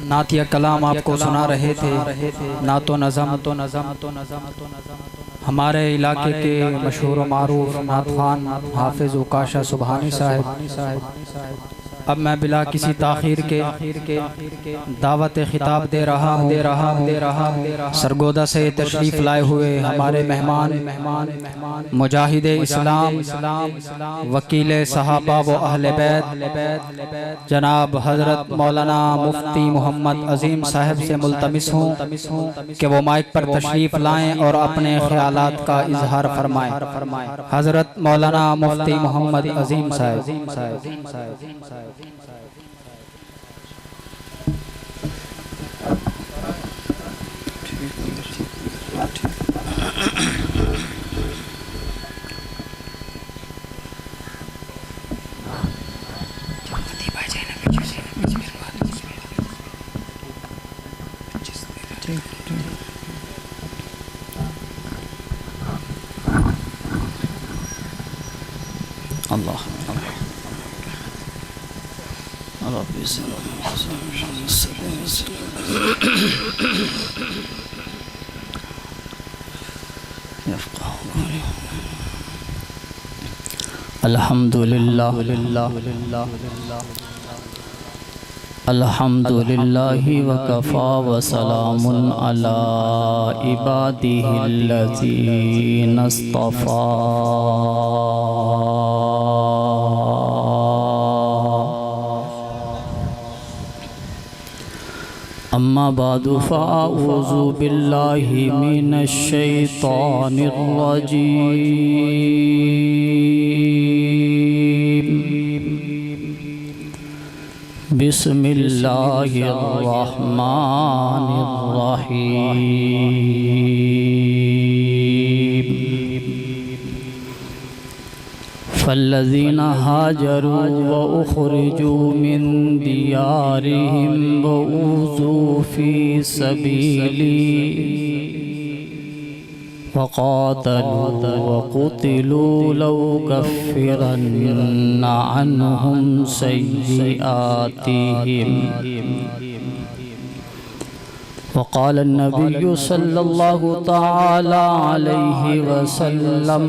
نعت یا کلام آپ کو سنا رہے تھے، نعت و نظم ہمارے علاقے کے مشہور و معروف نعت خوان حافظ اوکاشا سبحانی صاحب۔ اب میں بلا کسی تاخیر کے دعوت خطاب دے رہا ہوں۔ سرگودا سے تشریف لائے ہوئے ہمارے مہمان مجاہد اسلام، وکیل صحابہ و اہل بیت جناب حضرت مولانا مفتی محمد عظیم صاحب سے ملتمس ہوں کہ وہ مائک پر تشریف لائیں اور اپنے خیالات کا اظہار فرمائیں۔ حضرت مولانا مفتی محمد عظیم صاحب۔ اللہ الحمدللہ الحمدللہ وکفا وسلام علی عبادہ الذین اصطفا۔ اما بعد فاعوذ باللہ من الشیطان الرجیم، بسم اللہ الرحمن الرحیم۔ فالذین ہاجروا واخرجوا من دیارہم وأوذوا فی سبیلی وقاتلوا وقتلوا لأكفرن عنهم سیئاتہم۔ وقال النبی صلی اللہ تعالی علیہ وسلم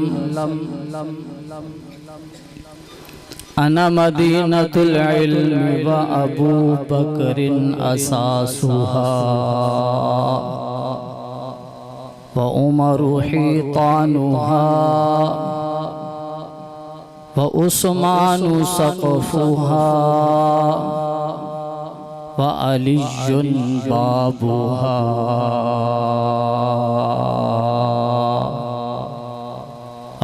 انا مدینۃ العلم وابو بکر اساسها وعمر حیطانها وعثمان سقفها وعلی بابها،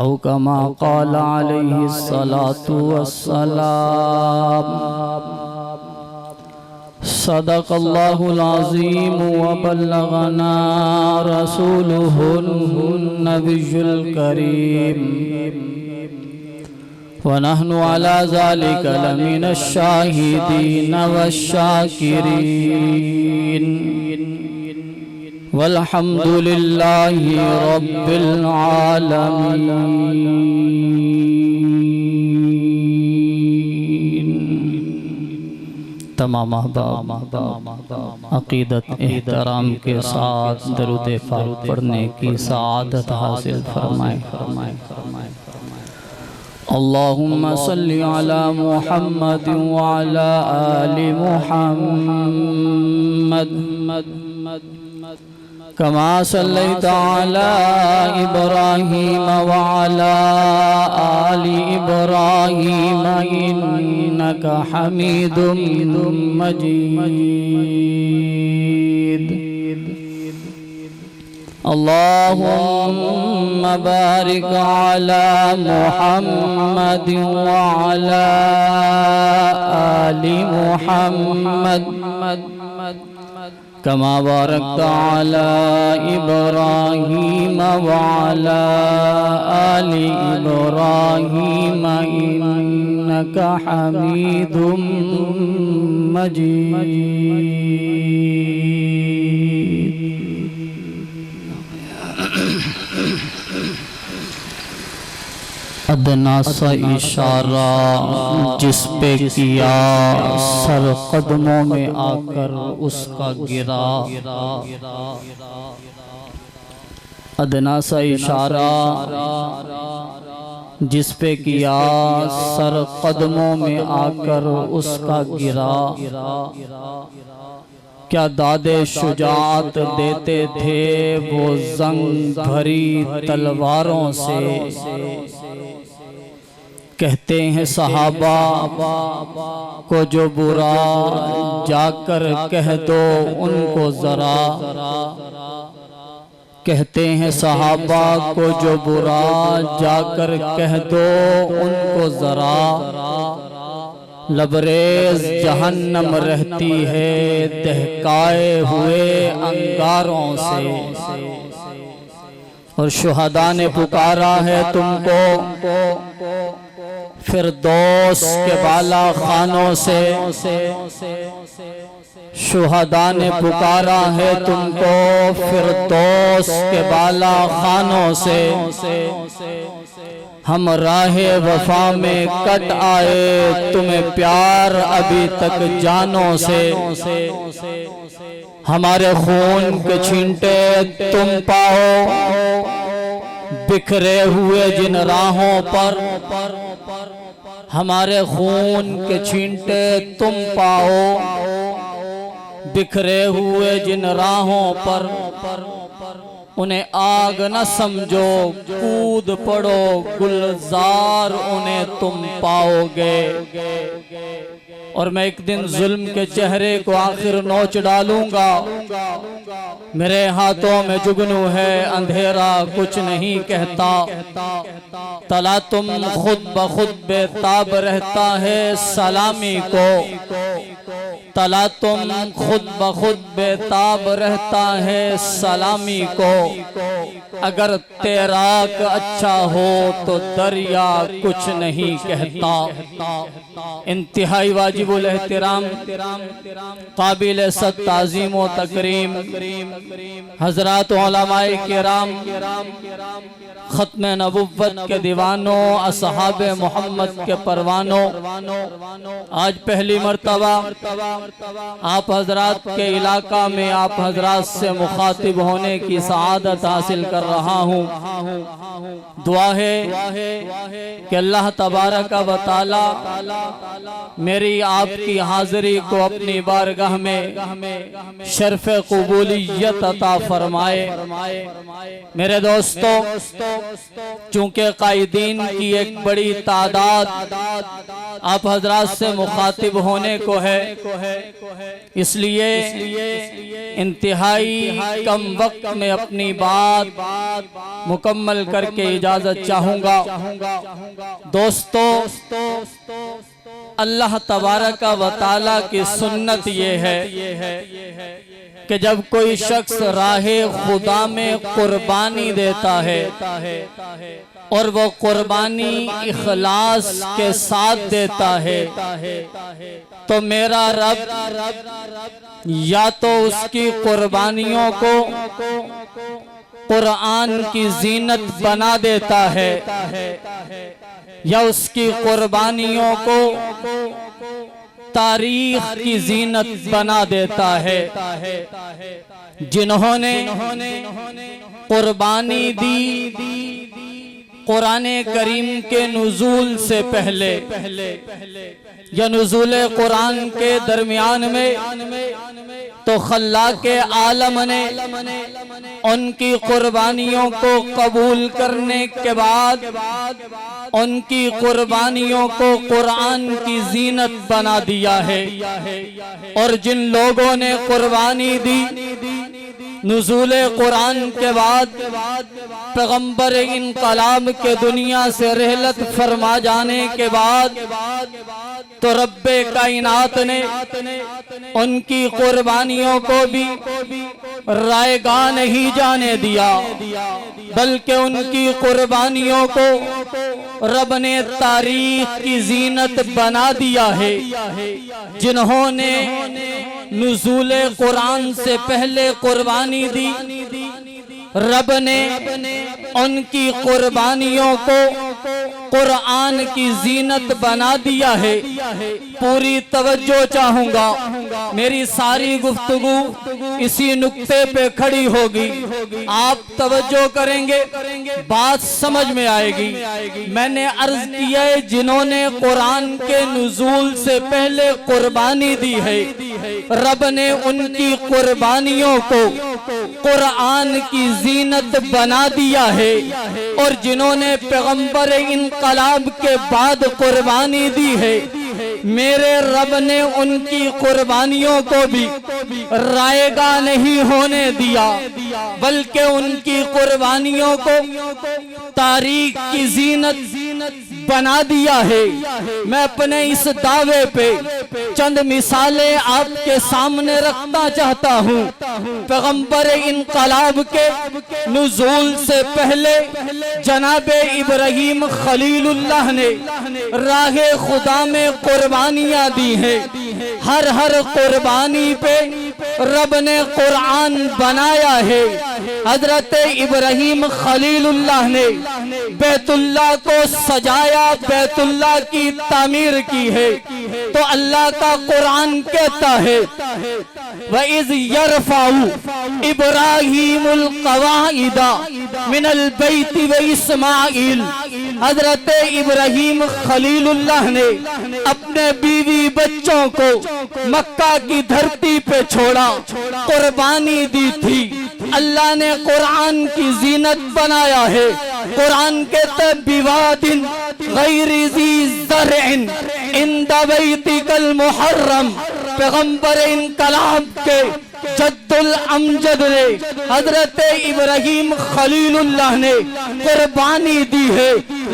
او کما قال علیہ الصلاة والسلام۔ صدق اللہ العظیم وبلغنا رسولہ النبی الکریم، ونحن على ذلك لمن الشاہدین والشاکرین، والحمد للہ رب العالمین۔ تمام احباب عقیدت احترام کے ساتھ درود پاک پڑھنے کی سعادت حاصل فرمائیں۔ اللہم صلی علی محمد وعلی آل محمد کما صلیت علی ابراہیم وعلی آل ابراہیم انکا حمید مجید۔ اللہم بارک علی محمد وعلی آل محمد کما بارکت علی ابراہیم وعلی آل ابراہیم انکا حمید مجید۔ ادنا سا اشارہ جس پہ کیا سر قدموں میں آ کر اس کا گرا، ادنا سا اشارہ جس پہ کیا سر قدموں میں آ کر اس کا گرا، کیا داد شجاعت دیتے تھے وہ زنگ بھری تلواروں سے، کہتے ہیں صحابہ کو جو برا جا کر کہہ دو ان کو ذرا، کہتے ہیں صحابہ کو جو برا جا کر کہہ دو ان کو ذرا، لبریز جہنم رہتی ہے دہکائے ہوئے انگاروں سے، اور شہداء نے پکارا ہے تم کو فردوس کے بالا خانوں سے، شہداء نے پکارا ہے تم کو فردوس کے بالا خانوں سے، ہم راہ وفا میں کٹ آئے تمہیں پیار ابھی تک جانوں سے، ہمارے خون کے چھینٹے تم پاؤ بکھرے ہوئے جن راہوں پر، ہمارے خون کے چھینٹے تم پاؤ بکھرے ہوئے جن راہوں پر، انہیں آگ نہ سمجھو کود پڑو گلزار انہیں تم پاؤ گے، اور میں ایک دن ظلم کے چہرے کو آخر نوچ ڈالوں گا، میرے ہاتھوں میں جگنو ہے اندھیرا کچھ نہیں کہتا، تلا تم خود بخود بے تاب رہتا ہے سلامی کو، تلا تم خود بخود بے تاب رہتا ہے سلامی کو، اگر تیراک اچھا ہو تو دریا کچھ نہیں کہتا۔ انتہائی واجب الاحترام قابل صد تعظیم و تکریم حضرات علماء کرام، ختم نبوت کے دیوانوں، اصحاب محمد کے پروانوں، آج پہلی مرتبہ آپ حضرات کے علاقہ میں آپ حضرات سے مخاطب ہونے کی سعادت حاصل کر رہا ہوں۔ دعا ہے کہ اللہ تبارک و تعالی میری آپ کی حاضری کو اپنی بارگاہ میں شرف قبولیت عطا فرمائے۔ میرے دوستو، چونکہ قائدین کی ایک بڑی تعداد آپ حضرات سے مخاطب ہونے کو ہے، اس لیے انتہائی کم وقت میں اپنی بات مکمل کر کے اجازت چاہوں گا۔ دوستو، اللہ تبارک و تعالیٰ کی سنت یہ ہے کہ جب کوئی شخص راہ خدا میں قربانی دیتا ہے اور وہ قربانی اخلاص کے ساتھ دیتا ہے تو میرا رب یا تو اس کی قربانیوں کو قرآن کی زینت بنا دیتا ہے یا اس کی قربانیوں کو تاریخ کی زینت بنا دیتا ہے۔ جنہوں نے قربانی دی قرآن کریم کے نزول سے پہلے یا نزول قرآن کے درمیان میں، تو خلاق عالم نے ان کی قربانیوں کو قبول کرنے کے بعد ان کی قربانیوں کو قرآن کی زینت بنا دیا ہے، اور جن لوگوں نے قربانی دی نزول قرآن کے بعد پیغمبر انقلاب کے دنیا سے رحلت فرما جانے کے بعد، تو رب کائنات نے ان کی قربانیوں کو بھی رائیگاں نہیں جانے دیا، بلکہ ان کی قربانیوں کو رب نے تاریخ کی زینت بنا دیا ہے۔ جنہوں نے نزول قرآن سے پہلے قربانی دی، رب نے ان کی قربانیوں کو قرآن کی زینت بنا دیا ہے۔ پوری توجہ چاہوں گا، میری ساری گفتگو اسی نقطے پہ کھڑی ہوگی، آپ توجہ کریں گے بات سمجھ میں آئے گی۔ میں نے عرض کیا ہے جنہوں نے قرآن کے نزول سے پہلے قربانی دی ہے، رب نے ان کی قربانیوں کو قرآن کی زینت بنا دیا ہے، اور جنہوں نے پیغمبر انقلاب کے بعد قربانی دی ہے، میرے رب نے ان کی قربانیوں کو بھی رائیگاں نہیں ہونے دیا، بلکہ ان کی قربانیوں کو تاریخ کی زینت بنا دیا ہے۔ میں اپنے اس دعوے پہ چند مثالیں آپ کے سامنے رکھنا چاہتا ہوں۔ پیغمبر انقلاب کے نزول سے پہلے جناب ابراہیم خلیل اللہ نے راہ خدا میں قربانیاں دی ہیں۔ ہر قربانی پہ رب نے قرآن بنایا ہے۔ حضرت ابراہیم خلیل اللہ نے بیت اللہ کو سجایا، بیت اللہ کی تعمیر کی ہے، تو اللہ کا قرآن کہتا ہے وَإِذْ يَرْفَعُ إِبْرَاهِيمُ الْقَوَاعِدَ مِنَ الْبَيْتِ وَإِسْمَاعِيلُ۔ حضرت ابراہیم خلیل اللہ نے اپنے بیوی بچوں کو مکہ کی دھرتی پہ چھوڑا، قربانی دی تھی۔ اللہ نے قرآن کی زینت بنایا ہے۔ قرآن کہتا ہے بِوَادٍ غَيْرِ ذِي زَرْعٍ عِنْدَ بَيْتِكَ الْمُحَرَّمِ۔ پیغمبر انقلاب کے جد الامجد نے حضرت ابراہیم خلیل اللہ نے قربانی دی ہے۔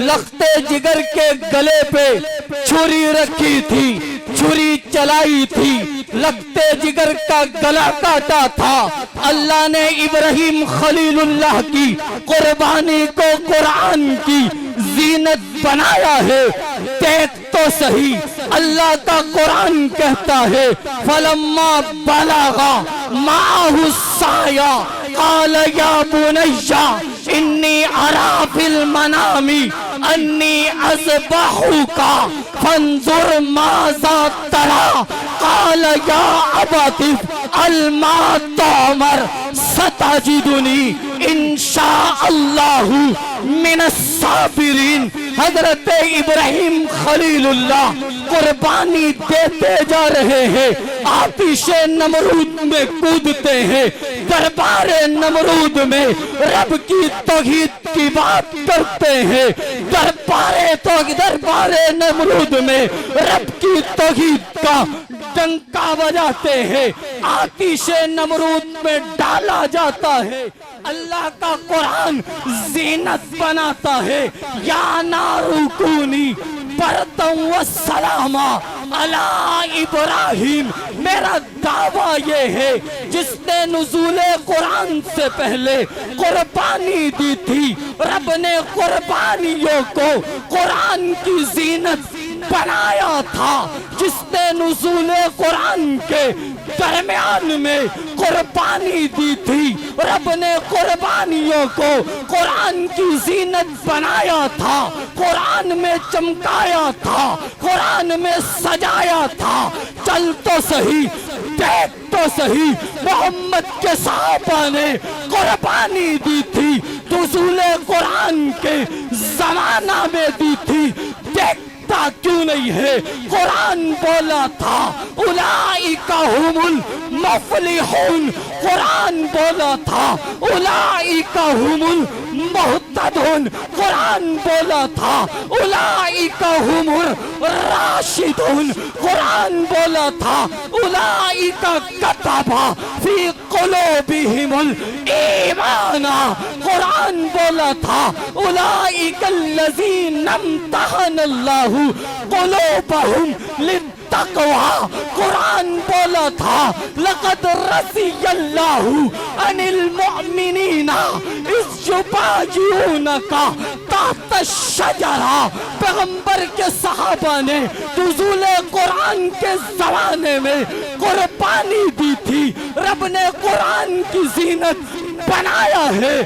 لخت جگر کے گلے پہ چھری رکھی تھی، چھری چلائی تھی، لگتے جگر کا گلا کاٹا تھا۔ اللہ نے ابراہیم خلیل اللہ کی قربانی کو قرآن کی زینت بنایا ہے۔ دیکھ تو صحیح، اللہ کا قرآن کہتا ہے فَلَمَّا بَلَغَ مَعَهُ السَّعْيَ قَالَ يَا بُنَيَّ إِنِّي أَرَىٰ فِي الْمَنَامِ أَنِّي أَذْبَحُكَ فَانظُرْ مَاذَا تَرَىٰ قَالَ يَا أَبَتِ افْعَلْ مَا تُؤْمَرُ سَتَجِدُنِي إِن شَاءَ اللَّهُ مِنَ الصَّابِرِينَ۔ حضرت ابراہیم خلیل اللہ قربانی دیتے جا رہے ہیں، آتش نمرود میں کودتے ہیں، دربار نمرود میں رب کی توحید کی بات کرتے ہیں، دربار نمرود میں رب کی توحید کا ڈنکا بجاتے ہیں، آتش نمرود میں ڈالا جاتا ہے۔ اللہ کا قرآن زینت بناتا ہے، یا نار کونی بردا وسلاما علی ابراہیم۔ میرا دعویٰ یہ ہے جس نے نزول قرآن سے پہلے قربانی دی تھی، رب نے قربانیوں کو قرآن کی زینت بنایا تھا۔ جس نے نزول قرآن کے درمیان میں قربانی دی تھی، رب نے قربانیوں کو قرآن کی زینت بنایا تھا، قرآن میں چمکایا تھا، قرآن میں سجایا تھا۔ چل تو صحیح، دیکھ تو صحیح، محمد کے صحابہ نے قربانی دی تھی، نزول قرآن کے زمانہ میں دی تھی۔ دیکھ کیوں نہیں ہے؟ قرآن بولا تھا اولئک هم المفلحون، قرآن بولا تھا اولئک هم المہتدون، قرآن بولا تھا اولئک هم الراشدون، قرآن بولا تھا اولئک کتب فی قلوبہم الایمان، قرآن بولا تھا اولئک الذین امتحن اللہ قلوبہم للتقوی، قرآن بولا تھا لقد رضی اللہ عن المؤمنین اذ یبایعونک تحت الشجرہ۔ پیغمبر کے صحابہ نے نزول قرآن کے زمانے میں قربانی دی تھی، رب نے قرآن کی زینت بنایا ہے۔